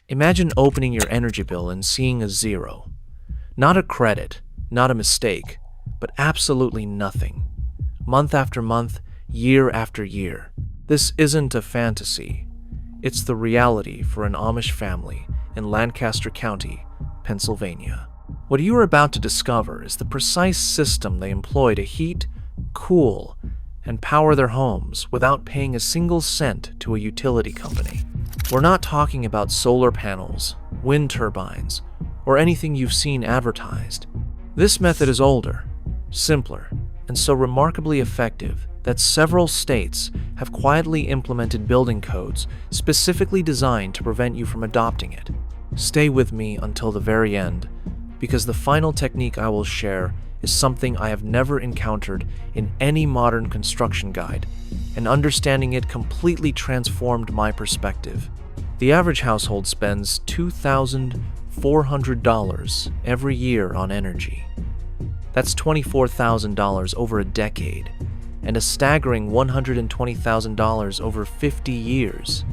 Imagine opening your energy bill and seeing a zero. Not a credit, not a mistake, but absolutely nothing. Month after month, year after year. This isn't a fantasy. It's the reality for an Amish family in Lancaster County, Pennsylvania. What you are about to discover is the precise system they employ to heat, cool, and power their homes without paying a single cent to a utility company. We're not talking about solar panels, wind turbines, or anything you've seen advertised. This method is older, simpler, and so remarkably effective that several states have quietly implemented building codes specifically designed to prevent you from adopting it. Stay with me until the very end, because the final technique I will share is something I have never encountered in any modern construction guide, and understanding it completely transformed my perspective. The average household spends $2,400 every year on energy. That's $24,000 over a decade, and a staggering $120,000 over 50 years.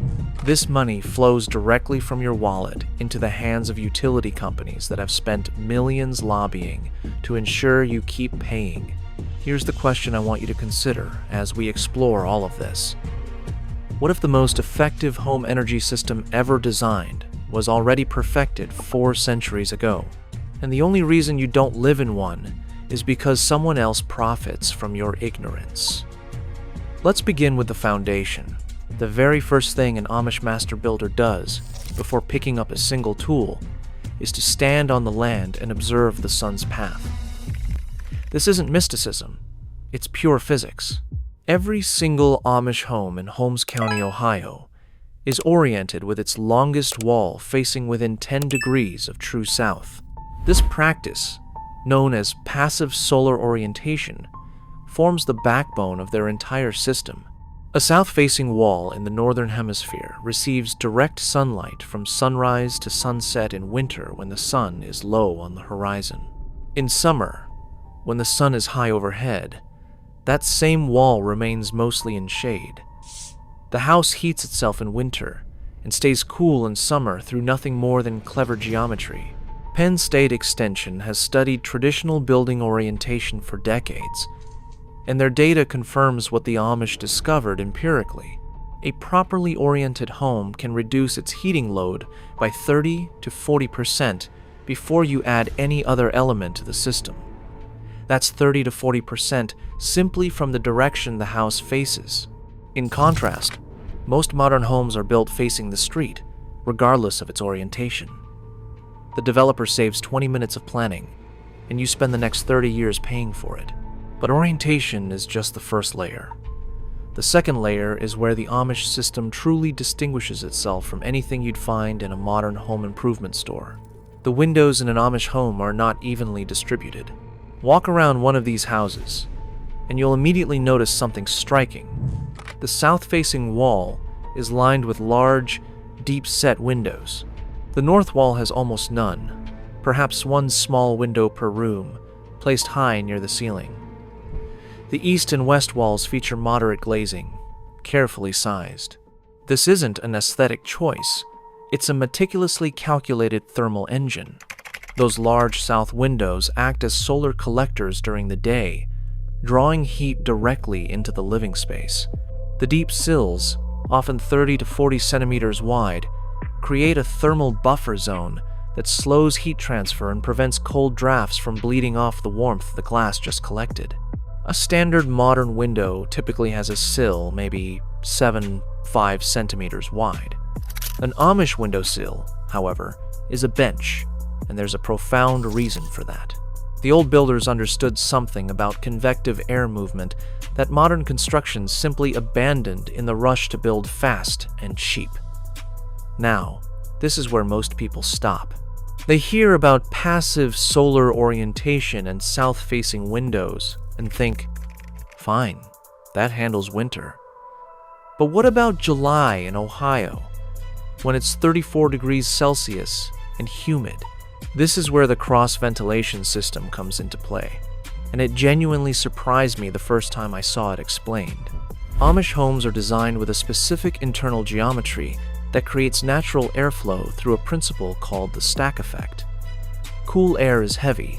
This money flows directly from your wallet into the hands of utility companies that have spent millions lobbying to ensure you keep paying. Here's the question I want you to consider as we explore all of this. What if the most effective home energy system ever designed was already perfected 4 centuries ago, and the only reason you don't live in one is because someone else profits from your ignorance? Let's begin with the foundation. The very first thing an Amish master builder does before picking up a single tool is to stand on the land and observe the sun's path. This isn't mysticism, it's pure physics. Every single Amish home in Holmes County, Ohio, is oriented with its longest wall facing within 10 degrees of true south. This practice, known as passive solar orientation, forms the backbone of their entire system. A south-facing wall in the northern hemisphere receives direct sunlight from sunrise to sunset in winter when the sun is low on the horizon. In summer, when the sun is high overhead, that same wall remains mostly in shade. The house heats itself in winter and stays cool in summer through nothing more than clever geometry. Penn State Extension has studied traditional building orientation for decades, and their data confirms what the Amish discovered empirically. A properly oriented home can reduce its heating load by 30 to 40% before you add any other element to the system. That's 30 to 40% simply from the direction the house faces. In contrast, most modern homes are built facing the street, regardless of its orientation. The developer saves 20 minutes of planning, and you spend the next 30 years paying for it. But orientation is just the first layer. The second layer is where the Amish system truly distinguishes itself from anything you'd find in a modern home improvement store. The windows in an Amish home are not evenly distributed. Walk around one of these houses, and you'll immediately notice something striking. The south-facing wall is lined with large, deep-set windows. The north wall has almost none, perhaps one small window per room, placed high near the ceiling. The east and west walls feature moderate glazing, carefully sized. This isn't an aesthetic choice, it's a meticulously calculated thermal engine. Those large south windows act as solar collectors during the day, drawing heat directly into the living space. The deep sills, often 30 to 40 centimeters wide, create a thermal buffer zone that slows heat transfer and prevents cold drafts from bleeding off the warmth the glass just collected. A standard modern window typically has a sill maybe 5 centimeters wide. An Amish windowsill, however, is a bench, and there's a profound reason for that. The old builders understood something about convective air movement that modern construction simply abandoned in the rush to build fast and cheap. Now, this is where most people stop. They hear about passive solar orientation and south-facing windows and think, fine, that handles winter. But what about July in Ohio, when it's 34 degrees Celsius and humid? This is where the cross-ventilation system comes into play, and it genuinely surprised me the first time I saw it explained. Amish homes are designed with a specific internal geometry that creates natural airflow through a principle called the stack effect. Cool air is heavy,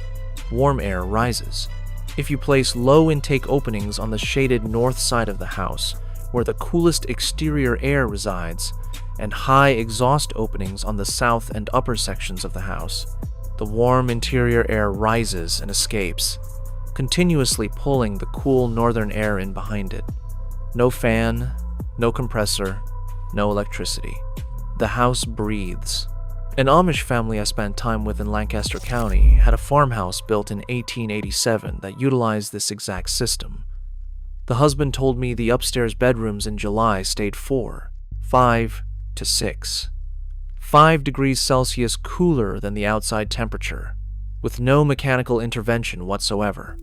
warm air rises. If you place low intake openings on the shaded north side of the house, where the coolest exterior air resides, and high exhaust openings on the south and upper sections of the house, the warm interior air rises and escapes, continuously pulling the cool northern air in behind it. No fan, no compressor, no electricity. The house breathes. An Amish family I spent time with in Lancaster County had a farmhouse built in 1887 that utilized this exact system. The husband told me the upstairs bedrooms in July stayed 5 to 5 degrees Celsius cooler than the outside temperature, with no mechanical intervention whatsoever.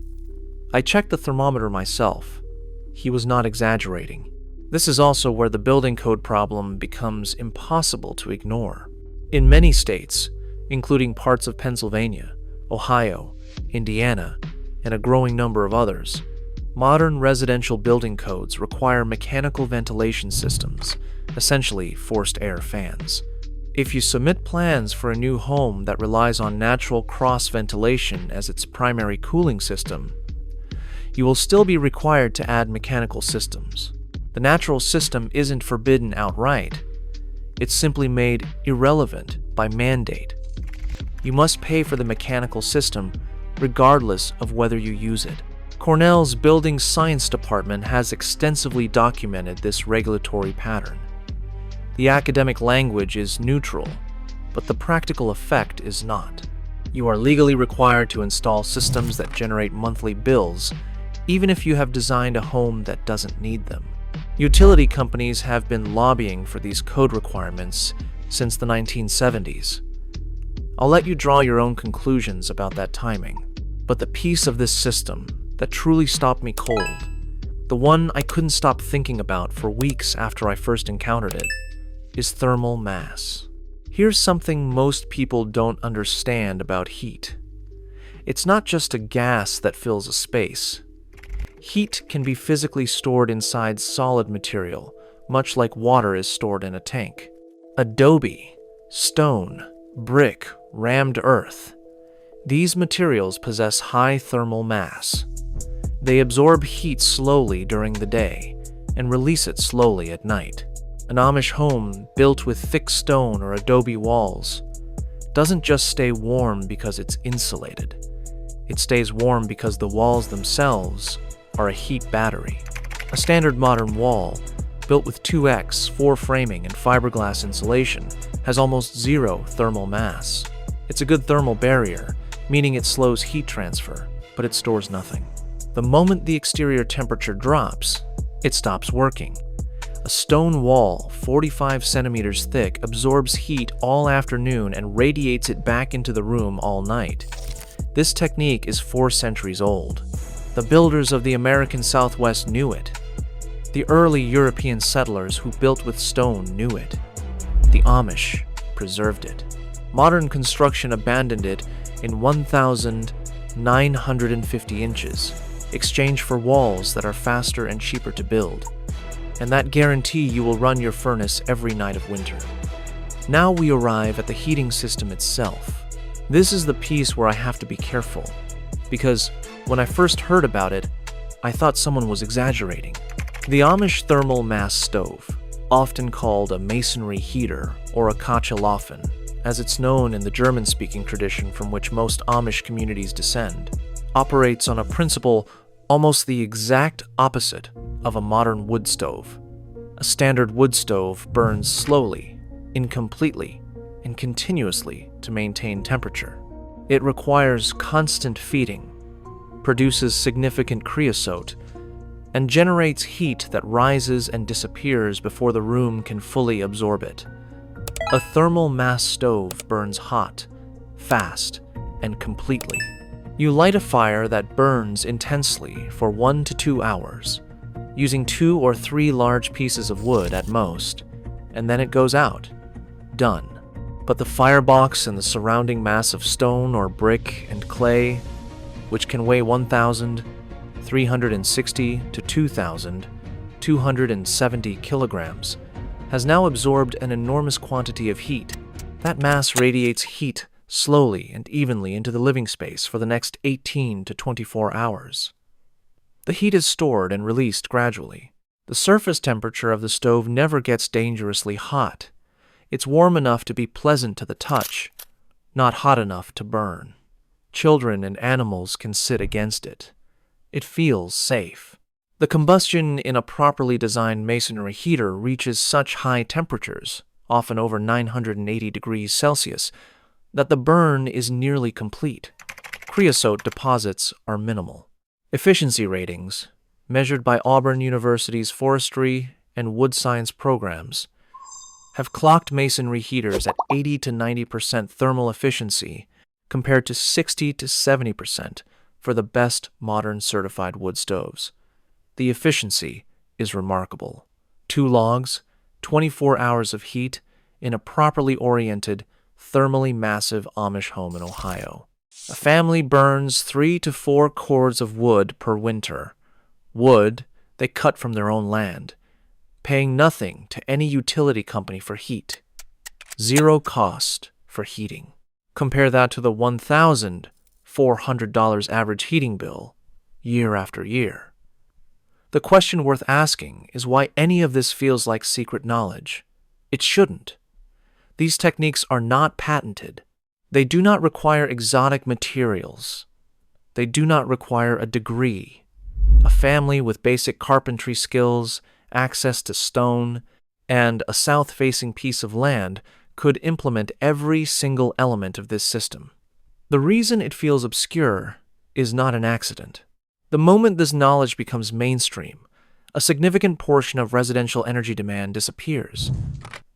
I checked the thermometer myself. He was not exaggerating. This is also where the building code problem becomes impossible to ignore. In many states, including parts of Pennsylvania, Ohio, Indiana, and a growing number of others, modern residential building codes require mechanical ventilation systems, essentially forced air fans. If you submit plans for a new home that relies on natural cross ventilation as its primary cooling system, you will still be required to add mechanical systems. The natural system isn't forbidden outright. It's simply made irrelevant by mandate. You must pay for the mechanical system regardless of whether you use it. Cornell's Building Science Department has extensively documented this regulatory pattern. The academic language is neutral, but the practical effect is not. You are legally required to install systems that generate monthly bills, even if you have designed a home that doesn't need them. Utility companies have been lobbying for these code requirements since the 1970s. I'll let you draw your own conclusions about that timing, but the piece of this system that truly stopped me cold, the one I couldn't stop thinking about for weeks after I first encountered it, is thermal mass. Here's something most people don't understand about heat. It's not just a gas that fills a space. Heat can be physically stored inside solid material, much like water is stored in a tank. Adobe, stone, brick, rammed earth. These materials possess high thermal mass. They absorb heat slowly during the day and release it slowly at night. An Amish home built with thick stone or adobe walls doesn't just stay warm because it's insulated. It stays warm because the walls themselves are a heat battery. A standard modern wall, built with 2x, 4 framing, and fiberglass insulation, has almost zero thermal mass. It's a good thermal barrier, meaning it slows heat transfer, but it stores nothing. The moment the exterior temperature drops, it stops working. A stone wall, 45 centimeters thick, absorbs heat all afternoon and radiates it back into the room all night. This technique is 4 centuries old. The builders of the American Southwest knew it. The early European settlers who built with stone knew it. The Amish preserved it. Modern construction abandoned it in 1,950 inches, exchanged for walls that are faster and cheaper to build, and that guarantee you will run your furnace every night of winter. Now we arrive at the heating system itself. This is the piece where I have to be careful, because when I first heard about it, I thought someone was exaggerating. The Amish thermal mass stove, often called a Masonry heater or a Kachelaufen, as it's known in the German-speaking tradition from which most Amish communities descend, operates on a principle almost the exact opposite of a modern wood stove. A standard wood stove burns slowly, incompletely, and continuously to maintain temperature. It requires constant feeding, produces significant creosote, and generates heat that rises and disappears before the room can fully absorb it. A thermal mass stove burns hot, fast, and completely. You light a fire that burns intensely for 1 to 2 hours, using 2 or 3 large pieces of wood at most, and then it goes out. Done. But the firebox and the surrounding mass of stone or brick and clay, which can weigh 1,360 to 2,270 kilograms, has now absorbed an enormous quantity of heat. That mass radiates heat slowly and evenly into the living space for the next 18 to 24 hours. The heat is stored and released gradually. The surface temperature of the stove never gets dangerously hot. It's warm enough to be pleasant to the touch, not hot enough to burn. Children and animals can sit against it. It feels safe. The combustion in a properly designed masonry heater reaches such high temperatures, often over 980 degrees Celsius, that the burn is nearly complete. Creosote deposits are minimal. Efficiency ratings, measured by Auburn University's forestry and wood science programs, have clocked masonry heaters at 80 to 90% thermal efficiency compared to 60 to 70% for the best modern certified wood stoves. The efficiency is remarkable. 2 logs, 24 hours of heat in a properly oriented, thermally massive Amish home in Ohio. A family burns 3 to 4 cords of wood per winter. Wood they cut from their own land, paying nothing to any utility company for heat. 0 cost for heating. Compare that to the $1,400 average heating bill year after year. The question worth asking is why any of this feels like secret knowledge. It shouldn't. These techniques are not patented. They do not require exotic materials. They do not require a degree. A family with basic carpentry skills, access to stone, and a south-facing piece of land could implement every single element of this system. The reason it feels obscure is not an accident. The moment this knowledge becomes mainstream, a significant portion of residential energy demand disappears.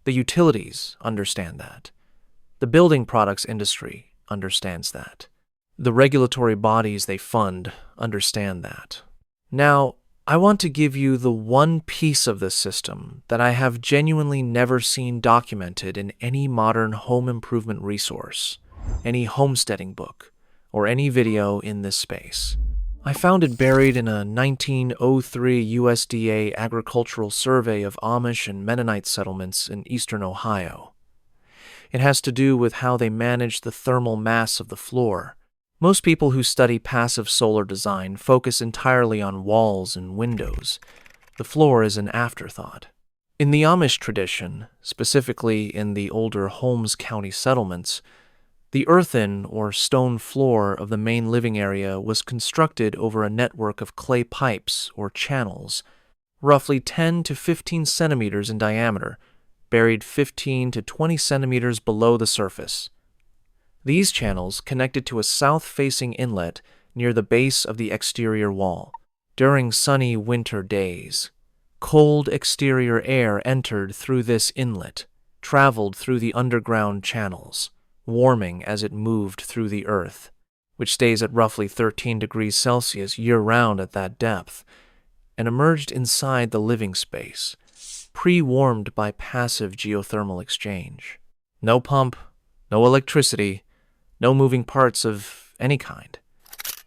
The utilities understand that. The building products industry understands that. The regulatory bodies they fund understand that. Now, I want to give you the one piece of this system that I have genuinely never seen documented in any modern home improvement resource, any homesteading book, or any video in this space. I found it buried in a 1903 USDA agricultural survey of Amish and Mennonite settlements in eastern Ohio. It has to do with how they manage the thermal mass of the floor. Most people who study passive solar design focus entirely on walls and windows. The floor is an afterthought. In the Amish tradition, specifically in the older Holmes County settlements, the earthen or stone floor of the main living area was constructed over a network of clay pipes or channels, roughly 10 to 15 centimeters in diameter, buried 15 to 20 centimeters below the surface. These channels connected to a south-facing inlet near the base of the exterior wall. During sunny winter days, cold exterior air entered through this inlet, traveled through the underground channels, warming as it moved through the earth, which stays at roughly 13 degrees Celsius year-round at that depth, and emerged inside the living space, pre-warmed by passive geothermal exchange. No pump, no electricity, no moving parts of any kind.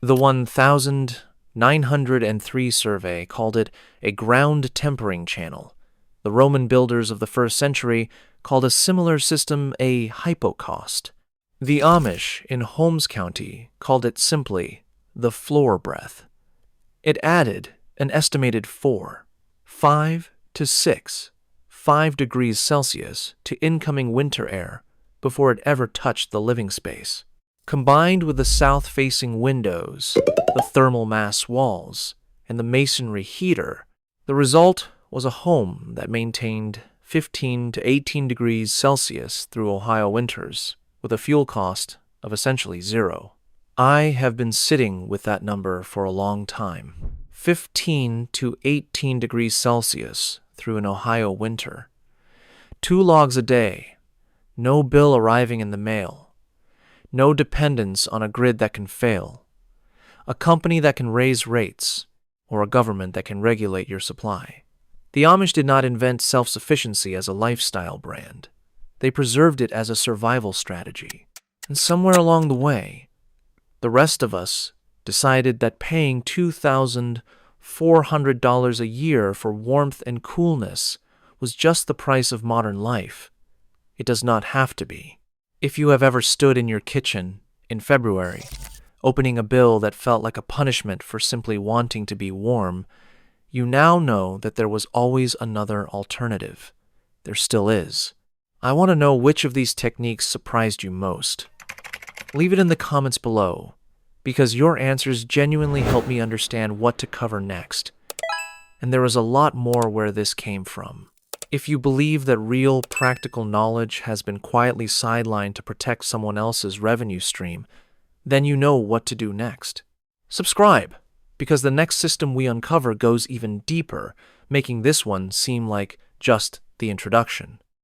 The 1903 survey called it a ground tempering channel. The Roman builders of the first century called a similar system a hypocaust. The Amish in Holmes County called it simply the floor breath. It added an estimated 5 to 5 degrees Celsius to incoming winter air before it ever touched the living space. Combined with the south-facing windows, the thermal mass walls, and the masonry heater, the result was a home that maintained 15 to 18 degrees Celsius through Ohio winters, with a fuel cost of essentially 0. I have been sitting with that number for a long time. 15 to 18 degrees Celsius through an Ohio winter. 2 logs a day. No bill arriving in the mail. No dependence on a grid that can fail. A company that can raise rates, or a government that can regulate your supply. The Amish did not invent self-sufficiency as a lifestyle brand. They preserved it as a survival strategy. And somewhere along the way, the rest of us decided that paying $2,400 a year for warmth and coolness was just the price of modern life. It does not have to be. If you have ever stood in your kitchen in February, opening a bill that felt like a punishment for simply wanting to be warm, you now know that there was always another alternative. There still is. I want to know which of these techniques surprised you most. Leave it in the comments below, because your answers genuinely help me understand what to cover next. And there is a lot more where this came from. If you believe that real, practical knowledge has been quietly sidelined to protect someone else's revenue stream, then you know what to do next. Subscribe, because the next system we uncover goes even deeper, making this one seem like just the introduction.